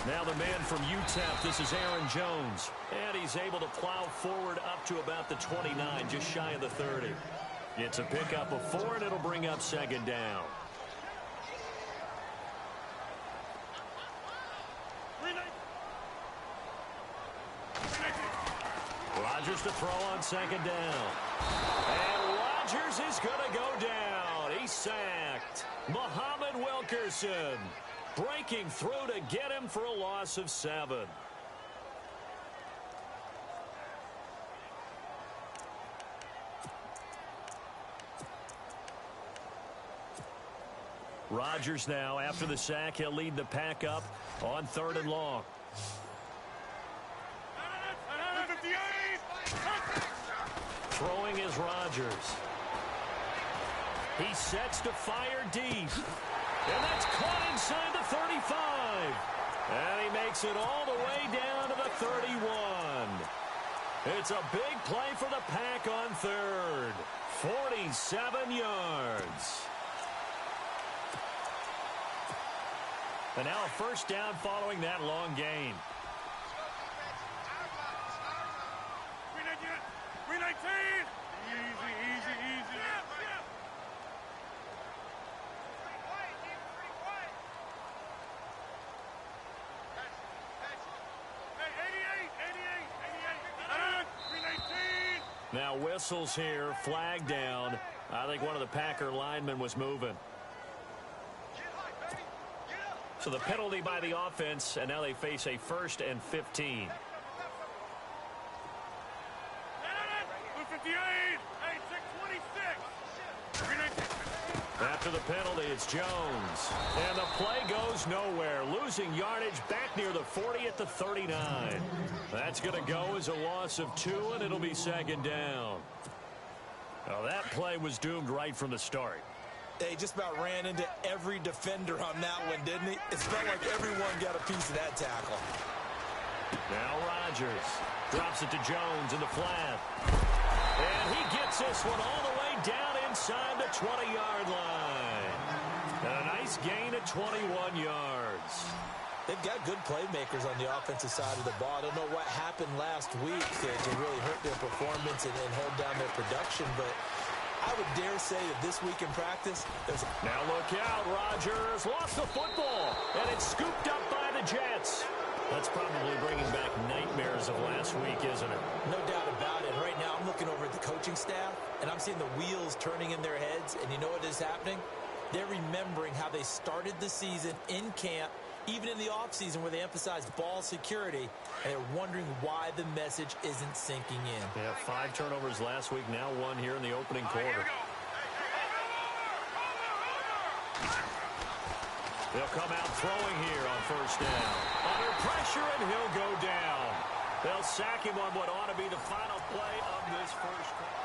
Now the man from UTEP, this is Aaron Jones. And he's able to plow forward up to about the 29, just shy of the 30. It's a pickup of 4, and it'll bring up second down. Rodgers to throw on second down. And Rodgers is going to go down. He's sacked. Muhammad Wilkerson breaking through to get him for a loss of 7. Rodgers now, after the sack, he'll lead the pack up on 3rd and long. Throwing is Rodgers. He sets to fire deep. And that's caught inside the 35. And he makes it all the way down to the 31. It's a big play for the pack on 3rd. 47 yards. And now a first down following that long gain. Now whistles here, flag down. I think one of the Packer linemen was moving. So the penalty by the offense, and now they face a 1st and 15. After the penalty, it's Jones. And the play goes nowhere. Losing yardage back near the 40 at the 39. That's going to go as a loss of 2, and it'll be second down. Well, that play was doomed right from the start. He just about ran into every defender on that one, didn't he? It felt like everyone got a piece of that tackle. Now Rodgers drops it to Jones in the flat. And he gets this one all the way down inside the 20-yard line. And a nice gain at 21 yards. They've got good playmakers on the offensive side of the ball. I don't know what happened last week to really hurt their performance and hold down their production, but I would dare say that this week in practice, now look out, Rodgers lost the football, and it's scooped up by the Jets. That's probably bringing back nightmares of last week, isn't it? No doubt about it. Right now, I'm looking over at the coaching staff, and I'm seeing the wheels turning in their heads, and you know what is happening? They're remembering how they started the season in camp, even in the offseason where they emphasized ball security, and they're wondering why the message isn't sinking in. Yeah, 5 turnovers last week, now 1 here in the opening quarter. They'll come out throwing here on first down. Under pressure, and he'll go down. They'll sack him on what ought to be the final play of this first quarter.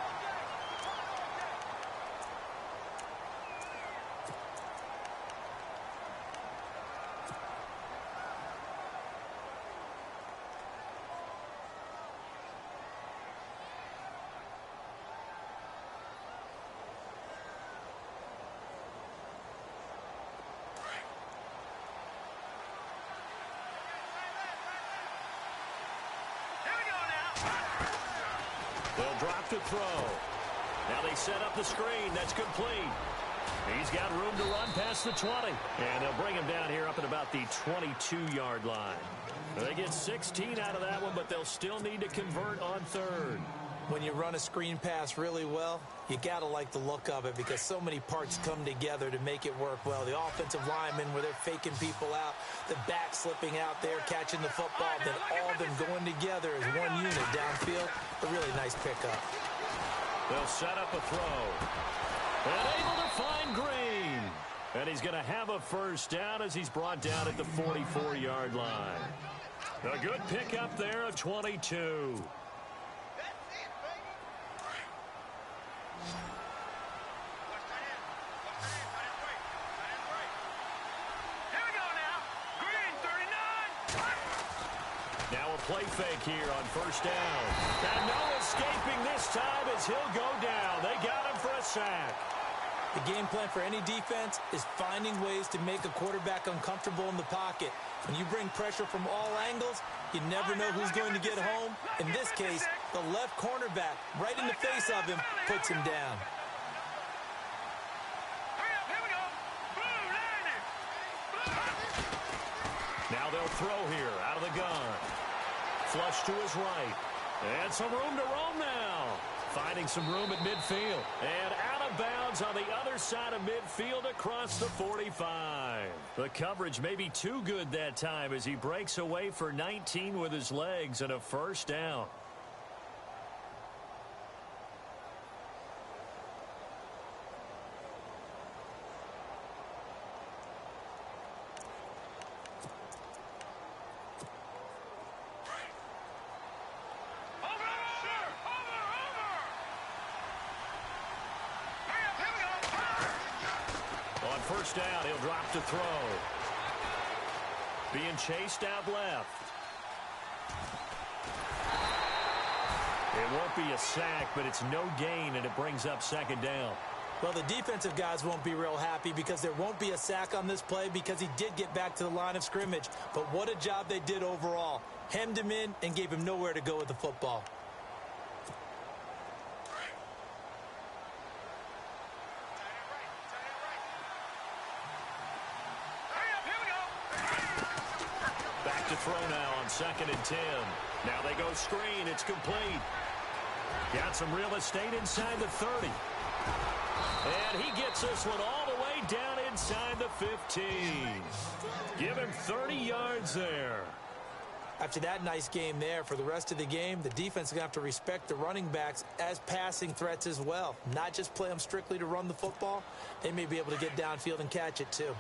They'll drop to throw. Now they set up the screen. That's complete. He's got room to run past the 20. And they'll bring him down here up at about the 22-yard line. They get 16 out of that one, but they'll still need to convert on 3rd. When you run a screen pass really well, you got to like the look of it because so many parts come together to make it work well. The offensive linemen, where they're faking people out, the back slipping out there, catching the football, then all of them going together as one unit downfield. A really nice pickup. They'll set up a throw. And able to find Green. And he's going to have a first down as he's brought down at the 44-yard line. A good pickup there of 22. Play fake here on first down. And no escaping this time as he'll go down. They got him for a sack. The game plan for any defense is finding ways to make a quarterback uncomfortable in the pocket. When you bring pressure from all angles, you never know who's going to get home. In this case, the left cornerback, right in the face of him, puts him down. Now they'll throw here out of the gun. Flush to his right. And some room to roam now. Finding some room at midfield. And out of bounds on the other side of midfield across the 45. The coverage may be too good that time as he breaks away for 19 with his legs and a first down. First down, he'll drop to throw. Being chased out left. It won't be a sack, but it's no gain, and it brings up second down. Well, the defensive guys won't be real happy because there won't be a sack on this play because he did get back to the line of scrimmage. But what a job they did overall. Hemmed him in and gave him nowhere to go with the football. Throw now on 2nd and 10. Now they go screen. It's complete. Got some real estate inside the 30. And he gets this one all the way down inside the 15. Give him 30 yards there. After that nice game there, for the rest of the game, the defense is going to have to respect the running backs as passing threats as well. Not just play them strictly to run the football. They may be able to get downfield and catch it too.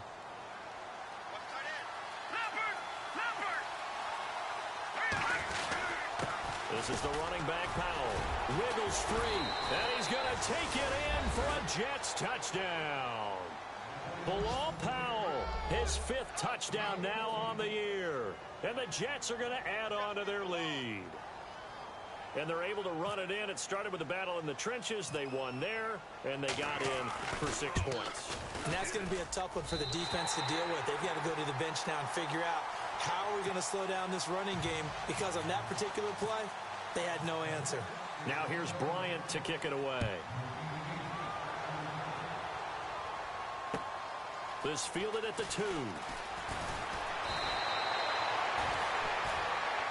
This is the running back, Powell. Wiggles free, and he's going to take it in for a Jets touchdown. Bilal Powell, his 5th touchdown now on the year. And the Jets are going to add on to their lead. And they're able to run it in. It started with the battle in the trenches. They won there, and they got in for 6 points. And that's going to be a tough one for the defense to deal with. They've got to go to the bench now and figure out how are we going to slow down this running game, because on that particular play, they had no answer. Now here's Bryant to kick it away. This fielded at the 2.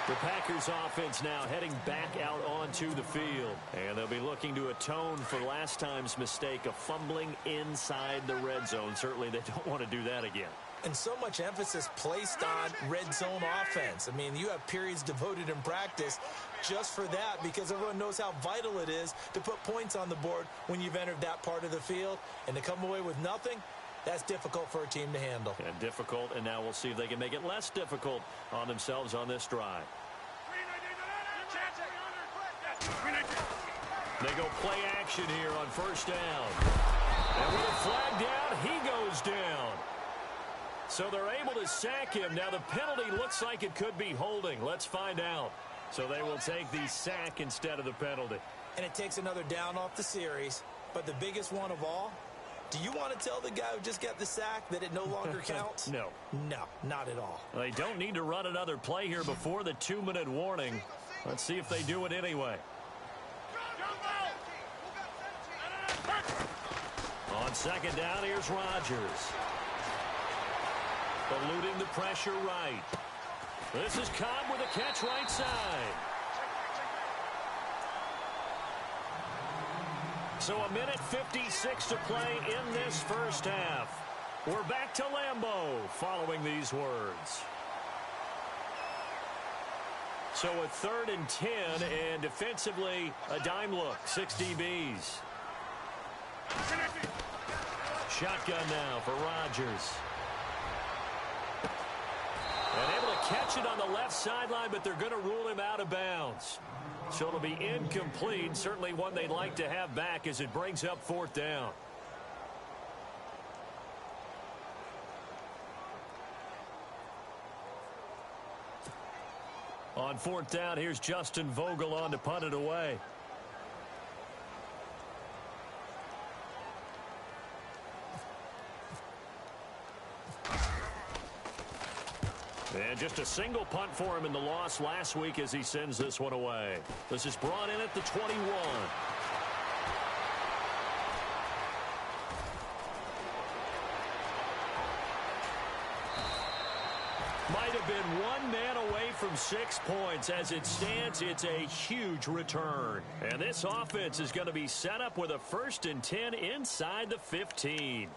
The Packers offense now heading back out onto the field. And they'll be looking to atone for last time's mistake of fumbling inside the red zone. Certainly they don't want to do that again. And so much emphasis placed on red zone offense. I mean, you have periods devoted in practice just for that, because everyone knows how vital it is to put points on the board when you've entered that part of the field. And to come away with nothing, that's difficult for a team to handle. And difficult, and now we'll see if they can make it less difficult on themselves on this drive. They go play action here on first down. And with a flag down, he goes down. So they're able to sack him. Now the penalty looks like it could be holding. Let's find out. So they will take the sack instead of the penalty. And it takes another down off the series. But the biggest one of all, do you want to tell the guy who just got the sack that it no longer counts? No. No, not at all. They don't need to run another play here before the 2-minute warning. Let's see if they do it anyway. On second down, here's Rodgers. Eluding the pressure right. This is Cobb with a catch right side. So a minute 56 to play in this first half. We're back to Lambeau following these words. So a 3rd and 10, and defensively a dime look, 6 DBs. Shotgun now for Rodgers. And able to catch it on the left sideline, but they're going to rule him out of bounds. So it'll be incomplete. Certainly one they'd like to have back as it brings up 4th down. On 4th down, here's Justin Vogel on to punt it away. And just a single punt for him in the loss last week as he sends this one away. This is brought in at the 21. Might have been one man away from 6 points. As it stands, it's a huge return. And this offense is going to be set up with a 1st and 10 inside the 15.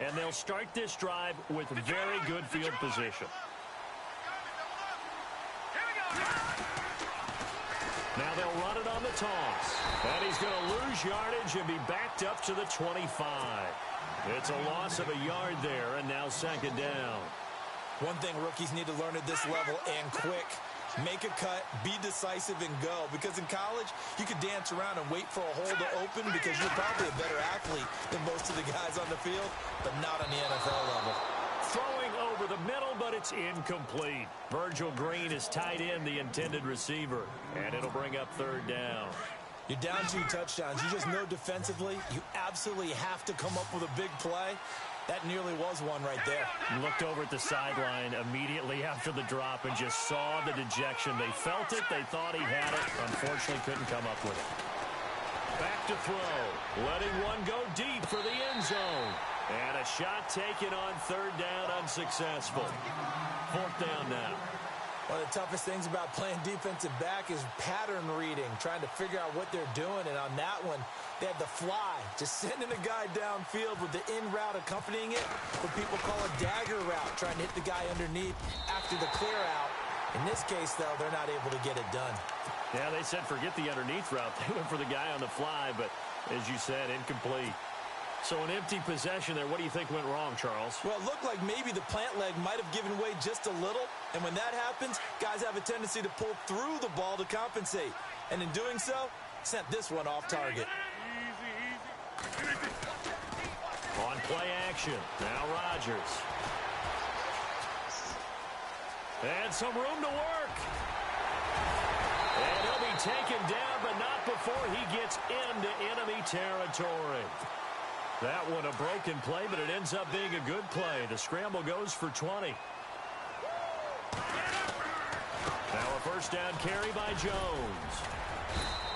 And they'll start this drive with very good field position. Now they'll run it on the toss. And he's going to lose yardage and be backed up to the 25. It's a loss of a yard there, and now 2nd down. One thing rookies need to learn at this level, and quick. Make a cut, be decisive, and go. Because in college, you could dance around and wait for a hole to open because you're probably a better athlete than most of the guys on the field, but not on the NFL level. Throwing over the middle, but it's incomplete. Virgil Green is tied in, the intended receiver, and it'll bring up 3rd down. You're down 2 touchdowns. You just know defensively you absolutely have to come up with a big play. That nearly was one right there. Looked over at the sideline immediately after the drop and just saw the dejection. They felt it. They thought he had it. Unfortunately, couldn't come up with it. Back to throw. Letting one go deep for the end zone. And a shot taken on 3rd down, unsuccessful. 4th down now. One of the toughest things about playing defensive back is pattern reading, trying to figure out what they're doing. And on that one, they had the fly, just sending a guy downfield with the in route accompanying it, what people call a dagger route, trying to hit the guy underneath after the clear out. In this case, though, they're not able to get it done. Yeah, they said forget the underneath route. They went for the guy on the fly, but as you said, incomplete. So an empty possession there. What do you think went wrong, Charles? Well, it looked like maybe the plant leg might have given way just a little. And when that happens, guys have a tendency to pull through the ball to compensate. And in doing so, sent this one off target. On play action. Now Rodgers. And some room to work. And he'll be taken down, but not before he gets into enemy territory. That one a broken play, but it ends up being a good play. The scramble goes for 20. Now a 1st down carry by Jones.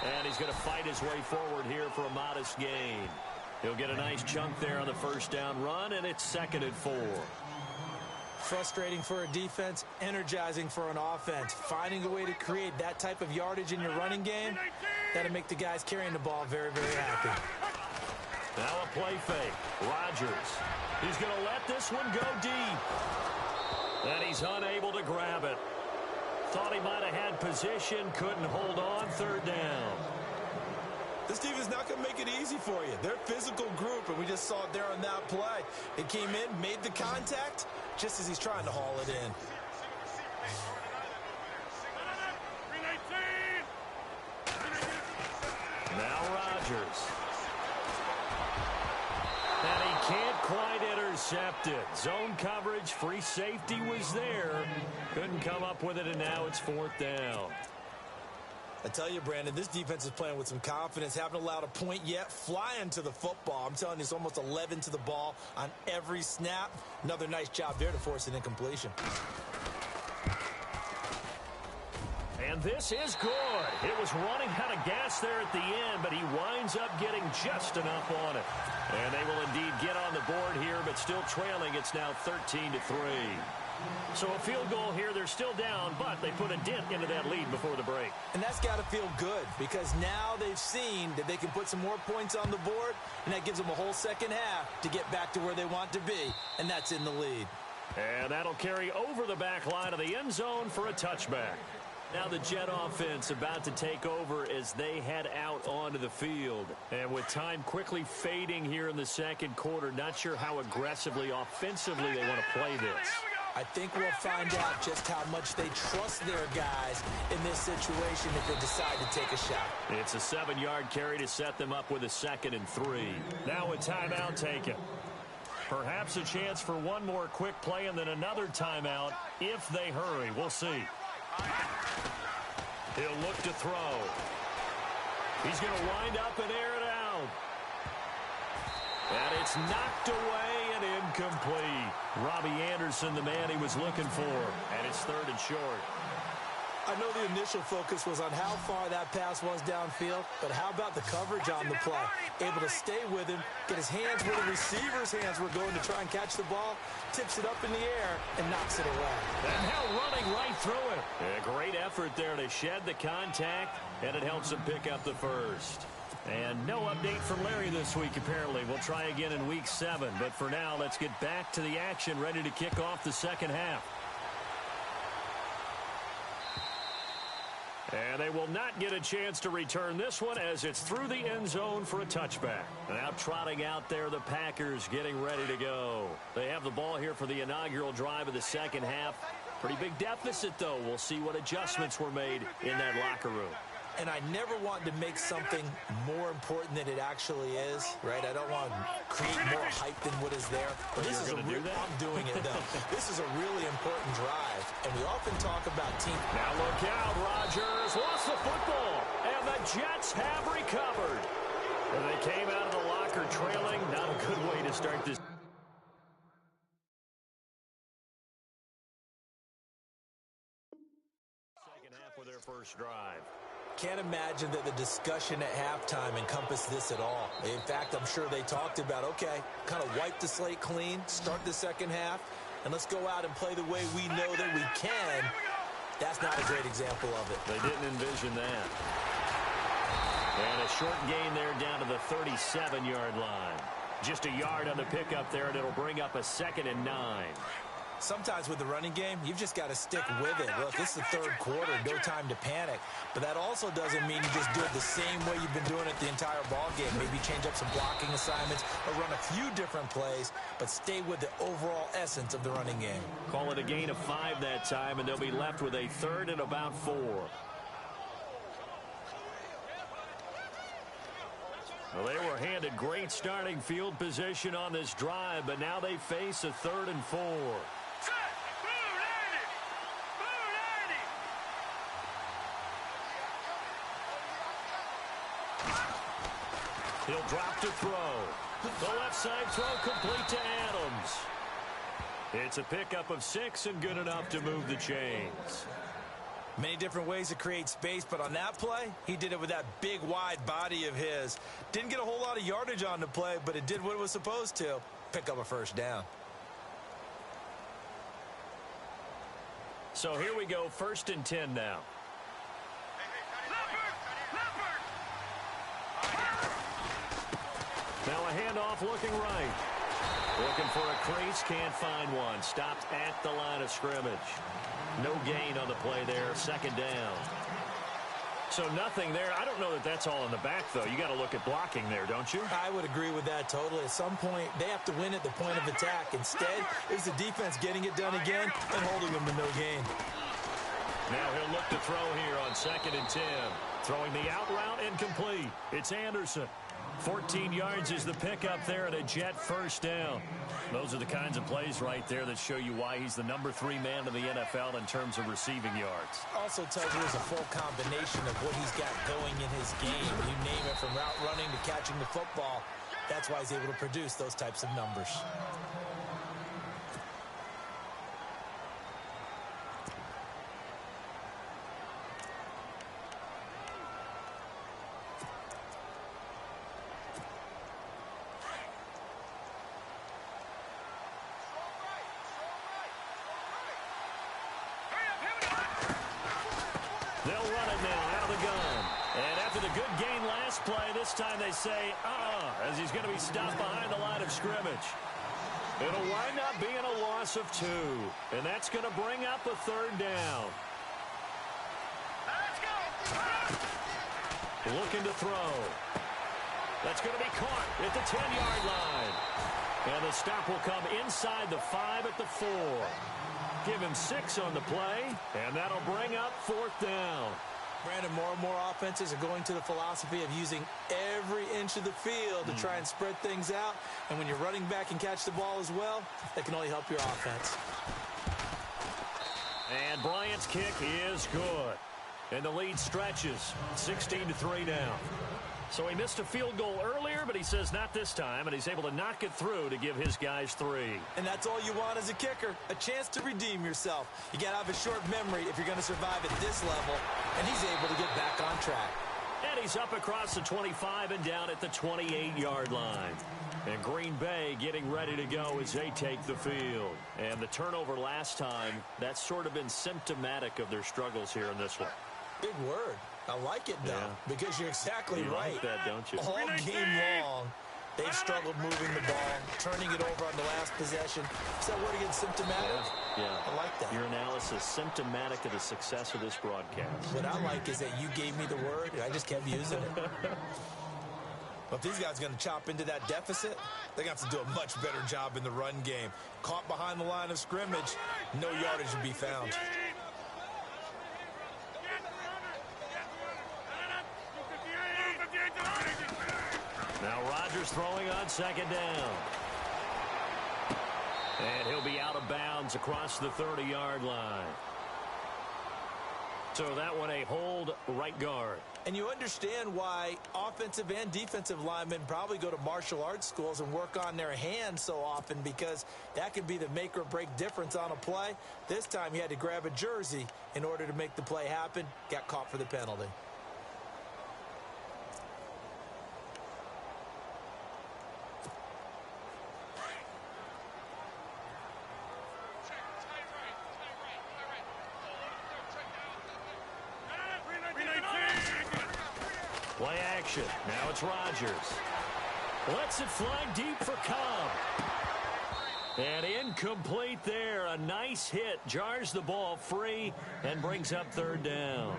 And he's going to fight his way forward here for a modest gain. He'll get a nice chunk there on the 1st down run, and it's 2nd and 4. Frustrating for a defense, energizing for an offense. Finding a way to create that type of yardage in your running game, that'll make the guys carrying the ball very, very happy. Now a play fake. Rodgers. He's going to let this one go deep. And he's unable to grab it. Thought he might have had position. Couldn't hold on. 3rd down. This team is not going to make it easy for you. They're a physical group, and we just saw it there on that play. They came in, made the contact, just as he's trying to haul it in. Now Rodgers. And he can't quite intercept it. Zone coverage, free safety was there. Couldn't come up with it, and now it's 4th down. I tell you, Brandon, this defense is playing with some confidence. Haven't allowed a point yet. Flying to the football. I'm telling you, it's almost 11 to the ball on every snap. Another nice job there to force an incompletion. And this is good. It was running out of gas there at the end, but he winds up getting just enough on it. And they will indeed get on the board here, but still trailing. It's now 13-3. So a field goal here. They're still down, but they put a dent into that lead before the break. And that's got to feel good because now they've seen that they can put some more points on the board, and that gives them a whole second half to get back to where they want to be, and that's in the lead. And that'll carry over the back line of the end zone for a touchback. Now the Jet offense about to take over as they head out onto the field. And with time quickly fading here in the 2nd quarter, not sure how aggressively, offensively they want to play this. I think we'll find out just how much they trust their guys in this situation if they decide to take a shot. It's a 7-yard carry to set them up with a 2nd and 3. Now a timeout taken. Perhaps a chance for one more quick play and then another timeout if they hurry. We'll see. He'll look to throw. He's going to wind up and air it out. And it's knocked away and incomplete. Robbie Anderson, the man he was looking for. And it's 3rd and short. I know the initial focus was on how far that pass was downfield, but how about the coverage on the play? Able to stay with him, get his hands where the receiver's hands were going to try and catch the ball, tips it up in the air, and knocks it away. And now running right through it. A great effort there to shed the contact, and it helps him pick up the first. And no update from Larry this week, apparently. We'll try again in Week 7. But for now, let's get back to the action, ready to kick off the second half. And they will not get a chance to return this one as it's through the end zone for a touchback. Now trotting out there, the Packers getting ready to go. They have the ball here for the inaugural drive of the second half. Pretty big deficit, though. We'll see what adjustments were made in that locker room. And I never want to make something more important than it actually is, right? I don't want to create more hype than what is there. But this is I'm doing it, though. This is a really important drive, and we often talk about team. Now look out, Rodgers lost the football, and the Jets have recovered. And they came out of the locker trailing. Not a good way to start this. Second half with their first drive. Can't imagine that the discussion at halftime encompassed this at all. In fact, I'm sure they talked about, okay, kind of wipe the slate clean, start the second half, and let's go out and play the way we know that we can. That's not a great example of it. They didn't envision that. And a short gain there down to the 37-yard line. Just a yard on the pickup there, and it'll bring up a 2nd and 9. Sometimes with the running game, you've just got to stick with it. Look, it's the third quarter, no time to panic. But that also doesn't mean you just do it the same way you've been doing it the entire ball game. Maybe change up some blocking assignments or run a few different plays, but stay with the overall essence of the running game. Call it a gain of 5 that time, and they'll be left with a 3rd and about 4. Well, they were handed great starting field position on this drive, but now they face a 3rd and 4. He'll drop to throw. The left side throw complete to Adams. It's a pickup of 6 and good enough to move the chains. Many different ways to create space, but on that play, he did it with that big, wide body of his. Didn't get a whole lot of yardage on the play, but it did what it was supposed to. Pick up a first down. So here we go, 1st and 10 now. Now a handoff looking right. Looking for a crease, can't find one. Stopped at the line of scrimmage. No gain on the play there, 2nd down. So nothing there. I don't know that that's all in the back, though. You got to look at blocking there, don't you? I would agree with that totally. At some point, they have to win at the point of attack. Instead, it's the defense getting it done again and holding them to no gain. Now he'll look to throw here on 2nd and 10. Throwing the out route incomplete. It's Anderson. 14 yards is the pickup there, and a Jet first down. Those are the kinds of plays right there that show you why he's the number 3 man in the NFL in terms of receiving yards. Also tells you there's a full combination of what he's got going in his game. You name it, from route running to catching the football. That's why he's able to produce those types of numbers. They'll run it now out of the gun. And after the good gain last play, this time they say, as he's going to be stopped behind the line of scrimmage. It'll wind up being a loss of 2. And that's going to bring up a 3rd down. Let's go. Looking to throw. That's going to be caught at the 10-yard line. And the stop will come inside the 5 at the 4. Give him 6 on the play, and that'll bring up 4th down. Brandon, more and more offenses are going to the philosophy of using every inch of the field to try and spread things out. And when you're running back and catch the ball as well, that can only help your offense. And Bryant's kick is good. And the lead stretches 16-3 now. So he missed a field goal earlier, but he says not this time, and he's able to knock it through to give his guys 3. And that's all you want as a kicker, a chance to redeem yourself. You got to have a short memory if you're going to survive at this level, and he's able to get back on track. And he's up across the 25 and down at the 28-yard line. And Green Bay getting ready to go as they take the field. And the turnover last time, that's sort of been symptomatic of their struggles here in this one. Big word. I like it, though, because you're exactly right. You like that, don't you? All game long, they've struggled moving the ball, turning it over on the last possession. Is that word again, symptomatic? Yeah. I like that. Your analysis, symptomatic of the success of this broadcast. What I like is that you gave me the word, and I just kept using it. But if these guys are going to chop into that deficit, they're going to have to do a much better job in the run game. Caught behind the line of scrimmage, no yardage to be found. Now Rodgers throwing on second down. And he'll be out of bounds across the 30-yard line. So that one a hold right guard. And you understand why offensive and defensive linemen probably go to martial arts schools and work on their hands so often, because that can be the make or break difference on a play. This time he had to grab a jersey in order to make the play happen. Got caught for the penalty. Play action. Now it's Rodgers. Lets it fly deep for Cobb. And incomplete there. A nice hit. Jars the ball free and brings up third down.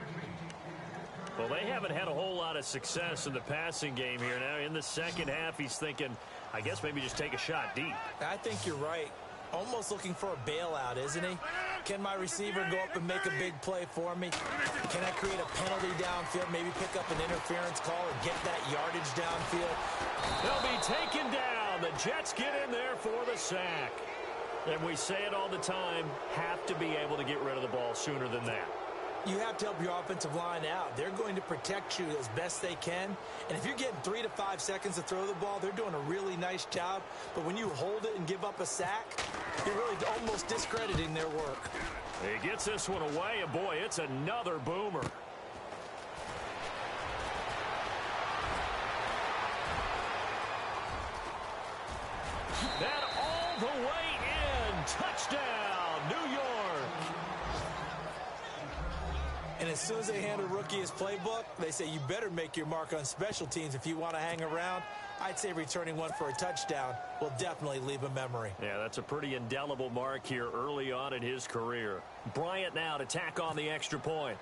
Well, they haven't had a whole lot of success in the passing game here. Now in the second half, he's thinking, I guess maybe just take a shot deep. I think you're right. Almost looking for a bailout, isn't he? Can my receiver go up and make a big play for me? Can I create a penalty downfield, maybe pick up an interference call and get that yardage downfield? They'll be taken down. The Jets get in there for the sack. And we say it all the time, have to be able to get rid of the ball sooner than that. You have to help your offensive line out. They're going to protect you as best they can. And if you're getting 3 to 5 seconds to throw the ball, they're doing a really nice job. But when you hold it and give up a sack, you're really almost discrediting their work. He gets this one away, and boy, it's another boomer. That all the way in. Touchdown, New York. And as soon as they hand a rookie his playbook, they say you better make your mark on special teams if you want to hang around. I'd say returning one for a touchdown will definitely leave a memory. Yeah, that's a pretty indelible mark here early on in his career. Bryant now to tack on the extra point.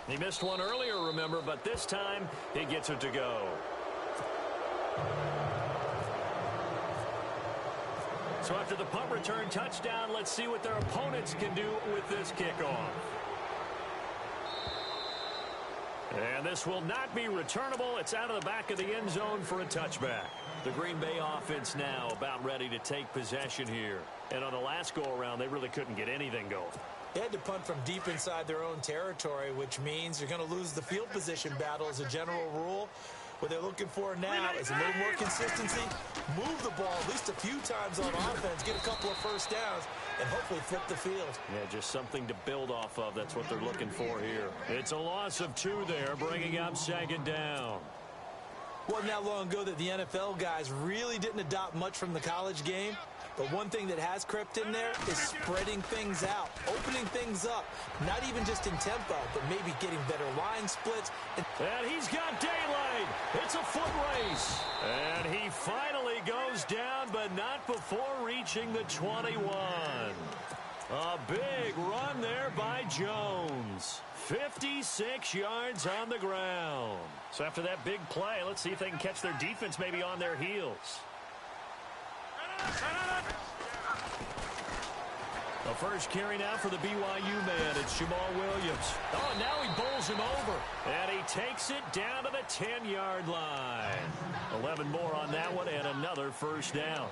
He missed one earlier, remember, but this time he gets it to go. So after the punt return touchdown, let's see what their opponents can do with this kickoff. And this will not be returnable. It's out of the back of the end zone for a touchback. The Green Bay offense now about ready to take possession here. And on the last go-around, they really couldn't get anything going. They had to punt from deep inside their own territory, which means you're going to lose the field position battle as a general rule. What they're looking for now is a little more consistency, move the ball at least a few times on offense, get a couple of first downs, and hopefully flip the field. Yeah, just something to build off of. That's what they're looking for here. It's a loss of 2 there, bringing up second down. Wasn't that long ago that the NFL guys really didn't adopt much from the college game. But one thing that has crept in there is spreading things out, opening things up, not even just in tempo, but maybe getting better line splits. And he's got daylight. It's a foot race. And he finally goes down, but not before reaching the 21. A big run there by Jones. 56 yards on the ground. So after that big play, let's see if they can catch their defense maybe on their heels. A first carry now for the BYU man. It's Jamal Williams. Oh, now he bowls him over. And he takes it down to the 10-yard line. 11 more on that one and another first down.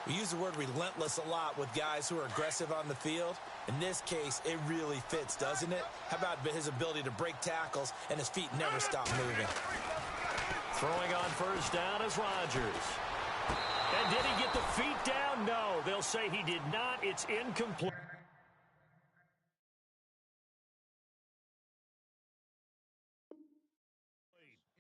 We use the word relentless a lot with guys who are aggressive on the field. In this case, it really fits, doesn't it? How about his ability to break tackles and his feet never stop moving? Throwing on first down is Rodgers. And did he get the feet down? No, they'll say he did not. It's incomplete.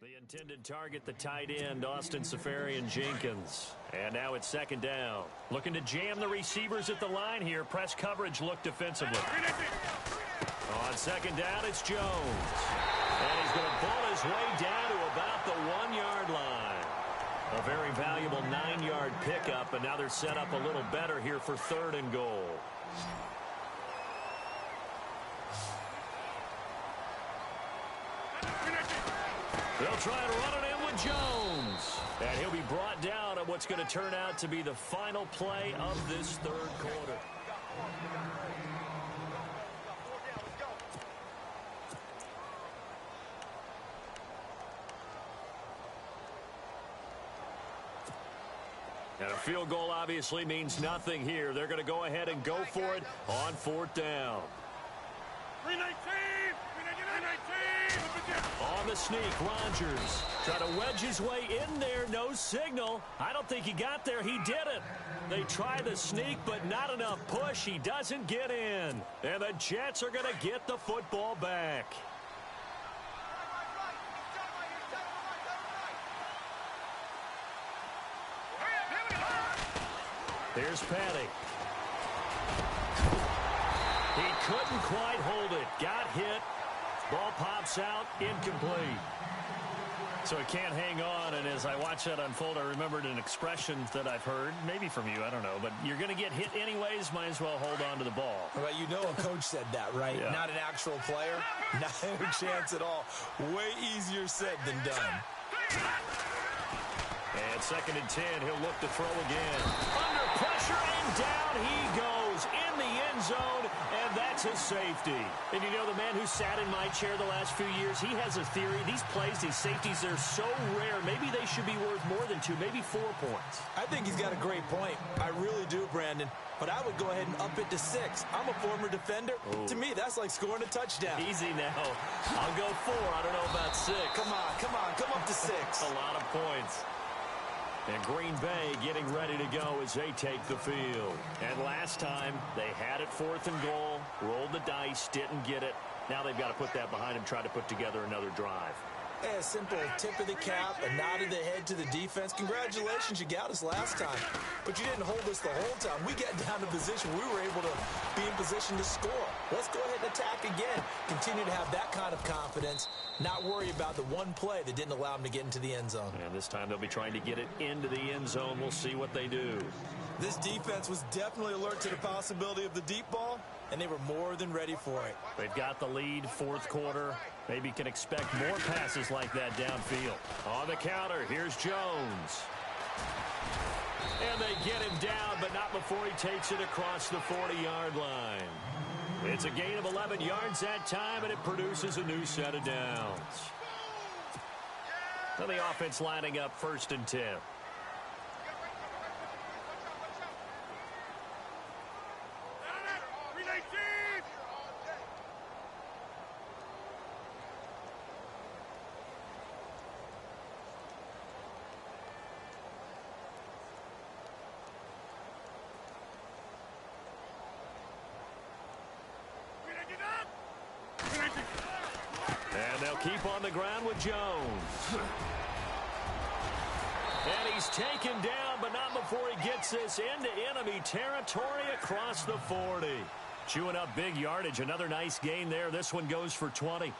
The intended target, the tight end, Austin Seferian-Jenkins. And now it's second down. Looking to jam the receivers at the line here. Press coverage look defensively. On second down, it's Jones. And he's going to pull his way down to about the 1-yard line. A very valuable 9-yard pickup, and now they're set up a little better here for third and goal. They'll try and run it in with Jones. And he'll be brought down at what's going to turn out to be the final play of this third quarter. And a field goal obviously means nothing here. They're going to go ahead and go for it on fourth down. 319! On the sneak, Rodgers trying to wedge his way in there. No signal. I don't think he got there. He didn't. They try the sneak, but not enough push. He doesn't get in. And the Jets are going to get the football back. Here's Patty. He couldn't quite hold it. Got hit. Ball pops out. Incomplete. So he can't hang on, and as I watch that unfold, I remembered an expression that I've heard, maybe from you, I don't know, but you're going to get hit anyways, might as well hold on to the ball. Well, you know a coach said that, right? Yeah. Not an actual player. No chance at all. Way easier said than done. And second and 10, he'll look to throw again. Under pressure, and down he goes in the end zone, and that's a safety. And you know, the man who sat in my chair the last few years, he has a theory. These plays, these safeties, they're so rare. Maybe they should be worth more than 2, maybe 4 points. I think he's got a great point. I really do, Brandon. But I would go ahead and up it to 6. I'm a former defender. Ooh. To me, that's like scoring a touchdown. Easy now. I'll go 4. I don't know about 6. Come up to 6. A lot of points. And Green Bay getting ready to go as they take the field. And last time, they had it 4th and goal, rolled the dice, didn't get it. Now they've got to put that behind them, try to put together another drive. Yeah, a simple tip of the cap, a nod of the head to the defense. Congratulations, you got us last time. But you didn't hold us the whole time. We got down to position. We were able to be in position to score. Let's go ahead and attack again. Continue to have that kind of confidence. Not worry about the one play that didn't allow them to get into the end zone. And this time they'll be trying to get it into the end zone. We'll see what they do. This defense was definitely alert to the possibility of the deep ball, and they were more than ready for it. They've got the lead, 4th quarter. Maybe can expect more passes like that downfield. On the counter, here's Jones. And they get him down, but not before he takes it across the 40-yard line. It's a gain of 11 yards that time, and it produces a new set of downs. So the offense lining up 1st and 10. And they'll keep on the ground with Jones. And he's taken down, but not before he gets this into enemy territory across the 40. Chewing up big yardage. Another nice gain there. This one goes for 20.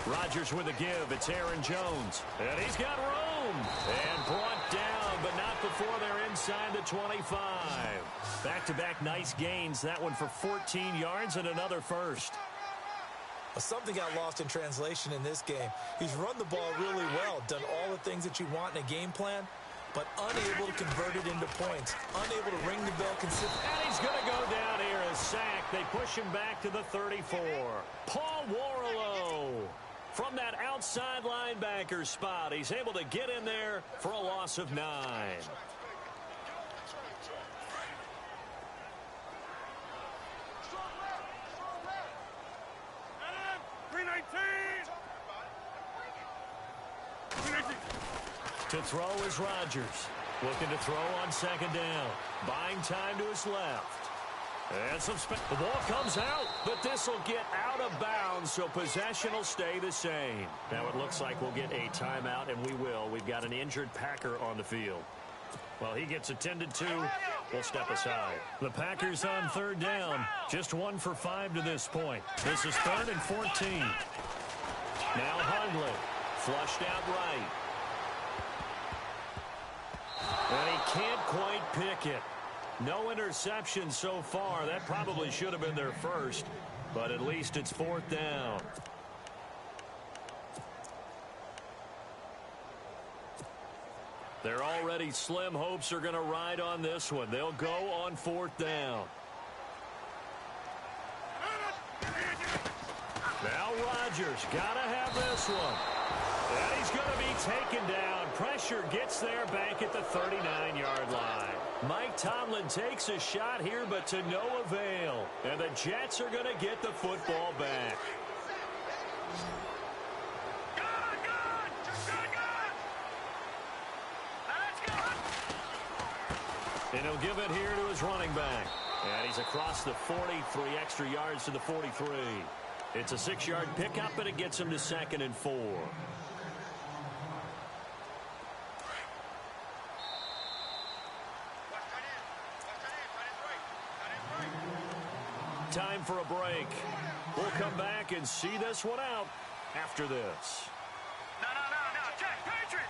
Rodgers with a give. It's Aaron Jones. And he's got room. And brought down, but not before they're inside the 25. Back-to-back nice gains. That one for 14 yards and another first. Something got lost in translation in this game. He's run the ball really well, done all the things that you want in a game plan, but unable to convert it into points, unable to ring the bell consistently. And he's going to go down here, a sack. They push him back to the 34. Paul Warlow from that outside linebacker spot. He's able to get in there for a loss of 9. To throw is Rodgers. Looking to throw on second down. Buying time to his left. And the ball comes out, but this will get out of bounds, so possession will stay the same. Now it looks like we'll get a timeout, and we will. We've got an injured Packer on the field. Well, he gets attended to. We'll step aside. The Packers on third down. Just 1 for 5 to this point. This is 3rd and 14. Now Hundley. Flushed out right. And he can't quite pick it. No interception so far. That probably should have been their first, but at least it's 4th down. Their already slim hopes are going to ride on this one. They'll go on 4th down. Now Rodgers got to have this one. And he's going to be taken down. Pressure gets there back at the 39-yard line. Mike Tomlin takes a shot here, but to no avail. And the Jets are going to get the football back. And he'll give it here to his running back. And he's across the 43 extra yards to the 43. It's a 6-yard pickup, and it gets him to 2nd and 4. Time for a break. We'll come back and see this one out after this. No, check, Patriot!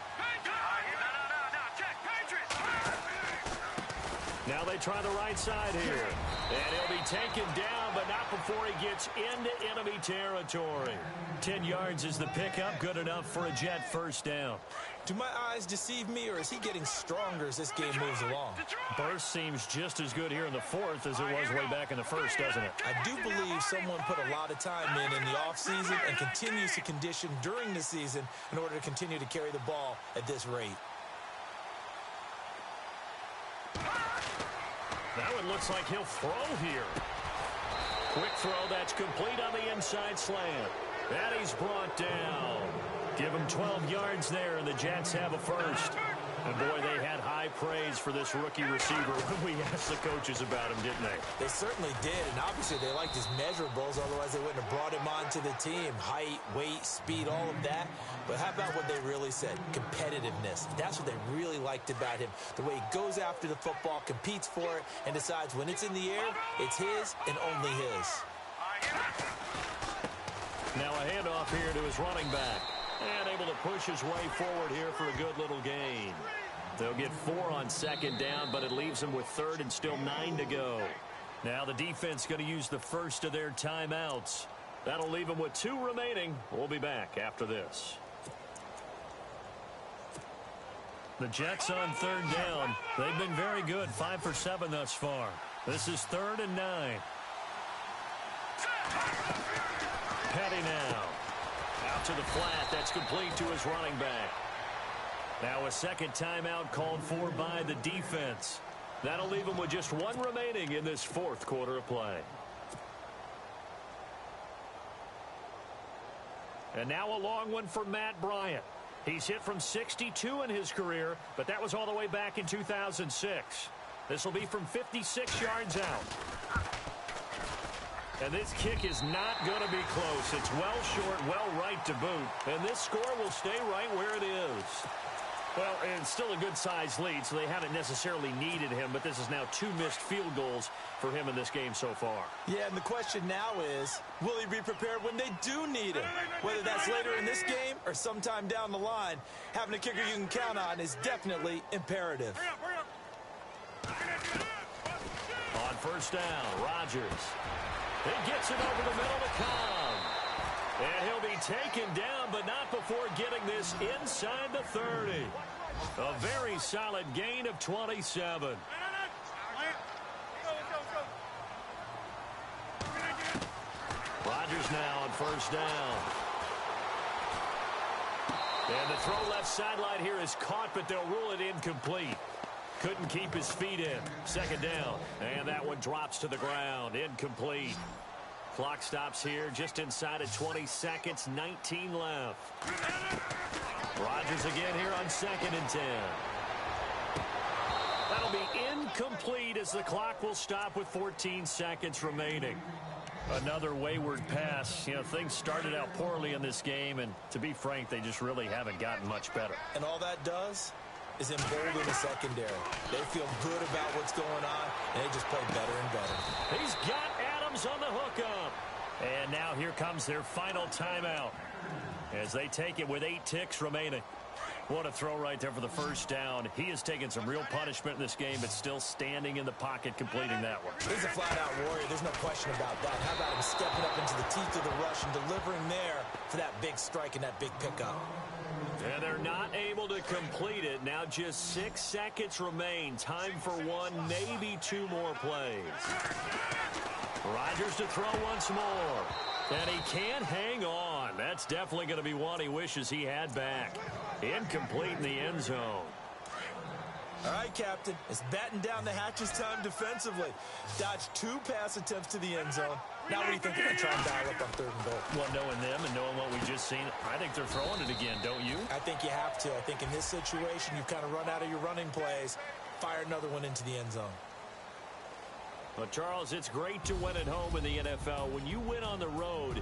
Check, Patriot! Now they try the right side here. And he'll be taken down, but not before he gets into enemy territory. 10 yards is the pickup, good enough for a Jet first down. Do my eyes deceive me, or is he getting stronger as this game moves along? Burst seems just as good here in the 4th as it was way back in the 1st, doesn't it? I do believe someone put a lot of time in the offseason and continues to condition during the season in order to continue to carry the ball at this rate. Now it looks like he'll throw here. Quick throw that's complete on the inside slant. And he's brought down. Give him 12 yards there, and the Jets have a first. And, boy, they had high praise for this rookie receiver when we asked the coaches about him, didn't they? They certainly did, and obviously they liked his measurables, otherwise they wouldn't have brought him onto the team. Height, weight, speed, all of that. But how about what they really said? Competitiveness. That's what they really liked about him. The way he goes after the football, competes for it, and decides when it's in the air, it's his and only his. Now a handoff here to his running back. And able to push his way forward here for a good little gain. They'll get 4 on second down, but it leaves them with 3rd and still 9 to go. Now the defense going to use the first of their timeouts. That'll leave them with 2 remaining. We'll be back after this. The Jets on 3rd down. They've been very good, 5 for 7 thus far. This is 3rd and 9. Petty now. Out to the flat. That's complete to his running back. Now a second timeout called for by the defense. That'll leave him with just 1 remaining in this 4th quarter of play. And now a long one for Matt Bryant. He's hit from 62 in his career, but that was all the way back in 2006. This will be from 56 yards out. And this kick is not going to be close. It's well short, well right to boot. And this score will stay right where it is. Well, it's still a good-sized lead, so they haven't necessarily needed him, but this is now 2 missed field goals for him in this game so far. Yeah, and the question now is, will he be prepared when they do need him? Whether that's later in this game or sometime down the line, having a kicker you can count on is definitely imperative. On first down, Rodgers. He gets it over the middle to Cobb. And he'll be taken down, but not before getting this inside the 30. A very solid gain of 27. Rodgers now on first down. And the throw left sideline here is caught, but they'll rule it incomplete. Couldn't keep his feet in. Second down. And that one drops to the ground. Incomplete. Clock stops here just inside of 20 seconds. 19 left. Rodgers again here on 2nd and 10. That'll be incomplete as the clock will stop with 14 seconds remaining. Another wayward pass. You know, things started out poorly in this game, and to be frank, they just really haven't gotten much better. And all that does is embolden the secondary. They feel good about what's going on, and they just play better and better. He's got Adams on the hookup. And now here comes their final timeout as they take it with 8 ticks remaining. What a throw right there for the first down. He has taken some real punishment in this game, but still standing in the pocket completing that one. He's a flat-out warrior. There's no question about that. How about him stepping up into the teeth of the rush and delivering there for that big strike and that big pickup? And they're not able to complete it. Now just 6 seconds remain. Time for 1, maybe 2 more plays. Rodgers to throw once more. And he can't hang on. That's definitely going to be one he wishes he had back. Incomplete in the end zone. All right, Captain. It's batten down the hatches time defensively. Dodged 2 pass attempts to the end zone. Now what do you think they're going to try and dial up on 3rd and goal? Well, knowing them and knowing what we just seen, I think they're throwing it again, don't you? I think you have to. I think in this situation, you've kind of run out of your running plays. Fire another one into the end zone. Well, Charles, it's great to win at home in the NFL. When you win on the road,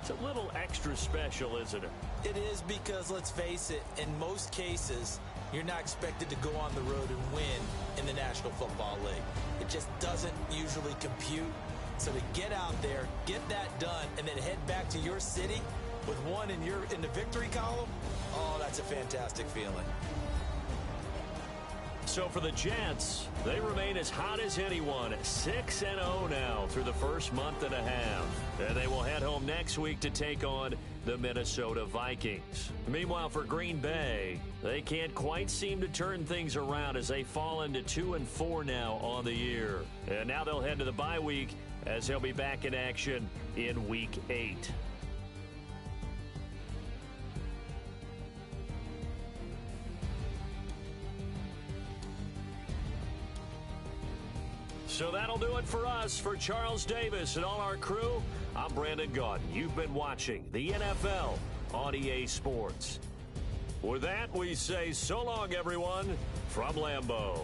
it's a little extra special, isn't it? It is because, let's face it, in most cases, you're not expected to go on the road and win in the National Football League. It just doesn't usually compute. So to get out there, get that done, and then head back to your city with 1 in the victory column, oh, that's a fantastic feeling. So for the Jets, they remain as hot as anyone, 6-0 now through the first month and a half. And they will head home next week to take on the Minnesota Vikings. Meanwhile, for Green Bay, they can't quite seem to turn things around as they fall into 2-4 now on the year. And now they'll head to the bye week as they'll be back in action in Week 8. So that'll do it for us. For Charles Davis and all our crew, I'm Brandon Gaudin. You've been watching the NFL on EA Sports. With that, we say so long, everyone, from Lambeau.